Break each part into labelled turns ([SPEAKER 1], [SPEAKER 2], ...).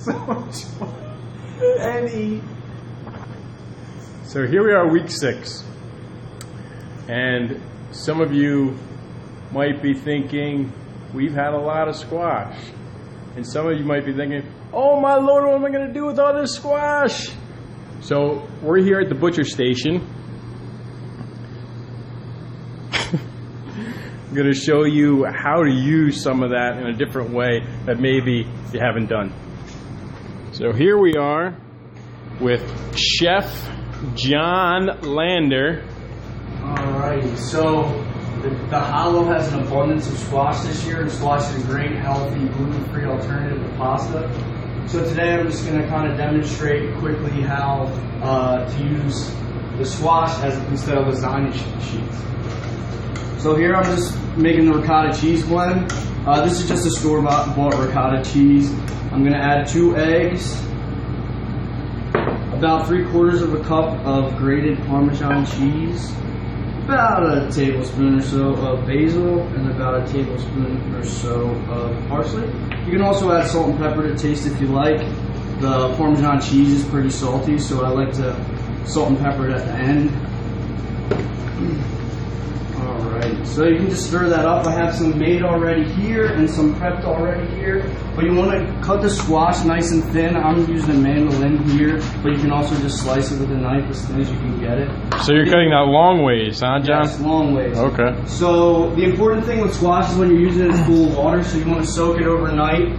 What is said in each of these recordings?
[SPEAKER 1] So enjoy and eat.
[SPEAKER 2] So here we are, week 6. And some of you might be thinking, we've had a lot of squash. And some of you might be thinking, oh my Lord, what am I going to do with all this squash? So we're here at the butcher station. I'm going to show you how to use some of that in a different way that maybe you haven't done. So here we are with Chef John Lander.
[SPEAKER 3] Alrighty, so the Hollow has an abundance of squash this year, and squash is a great, healthy, gluten-free alternative to pasta. So today I'm just going to kind of demonstrate quickly how to use the squash instead of lasagna sheets. So here I'm just making the ricotta cheese blend. This is just a store-bought ricotta cheese. I'm going to add 2 eggs, about 3/4 of a cup of grated Parmesan cheese, about a tablespoon or so of basil, and about a tablespoon or so of parsley. You can also add salt and pepper to taste if you like. The Parmesan cheese is pretty salty, so I like to salt and pepper it at the end. Alright, so you can just stir that up. I have some made already here and some prepped already here. But you want to cut the squash nice and thin. I'm using a mandolin here, but you can also just slice it with a knife as thin as you can get it.
[SPEAKER 2] So you're cutting that long ways, huh, John?
[SPEAKER 3] Yes, long ways.
[SPEAKER 2] Okay.
[SPEAKER 3] So the important thing with squash is when you're using it in full water, so you want to soak it overnight.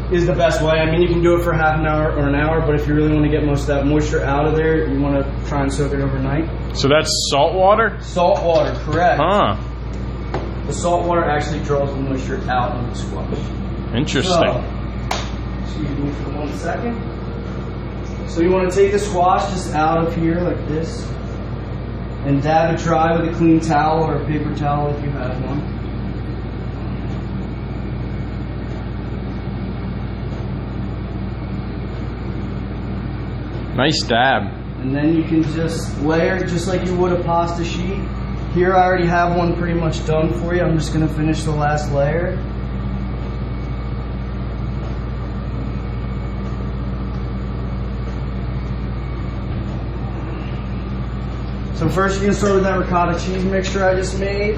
[SPEAKER 3] Is the best way. I mean, you can do it for half an hour or an hour, but if you really want to get most of that moisture out of there, you want to try and soak it overnight.
[SPEAKER 2] So that's salt water?
[SPEAKER 3] Salt water, correct.
[SPEAKER 2] Huh.
[SPEAKER 3] The salt water actually draws the moisture out of the squash.
[SPEAKER 2] Interesting.
[SPEAKER 3] So, excuse me for 1 second. So you want to take the squash just out of here like this, and dab it dry with a clean towel or a paper towel if you have one.
[SPEAKER 2] Nice dab.
[SPEAKER 3] And then you can just layer just like you would a pasta sheet. Here I already have one pretty much done for you. I'm just going to finish the last layer. So first you can start with that ricotta cheese mixture I just made.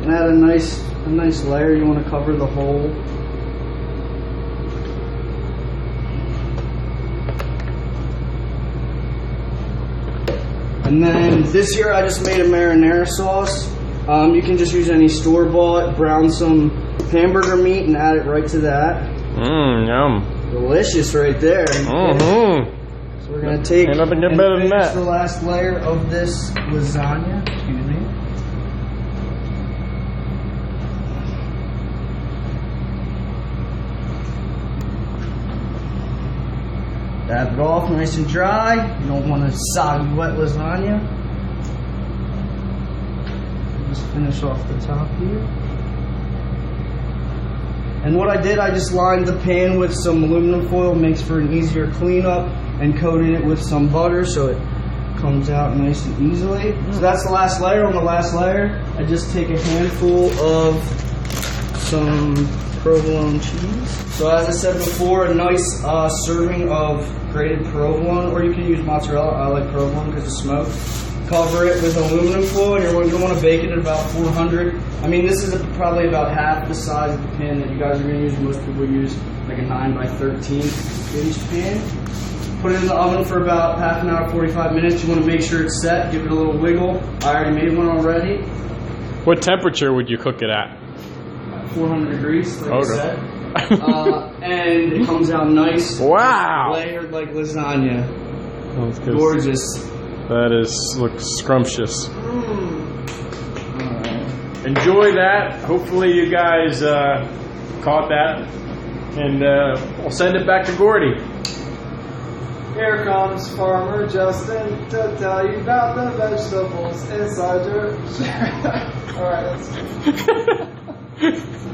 [SPEAKER 3] And add a nice layer. You want to cover the whole. And then this year I just made a marinara sauce. You can just use any store-bought, brown some hamburger meat and add it right to that.
[SPEAKER 2] Yum.
[SPEAKER 3] Delicious right there.
[SPEAKER 2] Mm-hmm.
[SPEAKER 3] So we're going to take
[SPEAKER 2] Ain't nothing
[SPEAKER 3] and
[SPEAKER 2] better than
[SPEAKER 3] finish
[SPEAKER 2] that.
[SPEAKER 3] the last layer of this lasagna. Excuse me. Dab it off nice and dry. You don't want a soggy, wet lasagna. Just finish off the top here. And what I did, I just lined the pan with some aluminum foil, makes for an easier cleanup, and coated it with some butter so it comes out nice and easily. So that's the last layer. On the last layer, I just take a handful of some provolone cheese. So as I said before, a nice serving of grated provolone, or you can use mozzarella. I like provolone because of smoke. Cover it with aluminum foil, and you're going to want to bake it at about 400. I mean, this is probably about half the size of the pan that you guys are going to use. Most people use like a 9 by 13 inch pan. Put it in the oven for about half an hour, 45 minutes. You want to make sure it's set. Give it a little wiggle. I already made one already.
[SPEAKER 2] What temperature would you cook it at?
[SPEAKER 3] 400 degrees, like
[SPEAKER 2] Okay.
[SPEAKER 3] I said. And it comes out nice.
[SPEAKER 2] Wow.
[SPEAKER 3] Layered like lasagna.
[SPEAKER 2] That's good.
[SPEAKER 3] Gorgeous.
[SPEAKER 2] That looks scrumptious. Enjoy that. Hopefully you guys caught that. And we'll send it back to Gordy.
[SPEAKER 1] Here comes Farmer Justin to tell you about the vegetables inside your... Alright, let's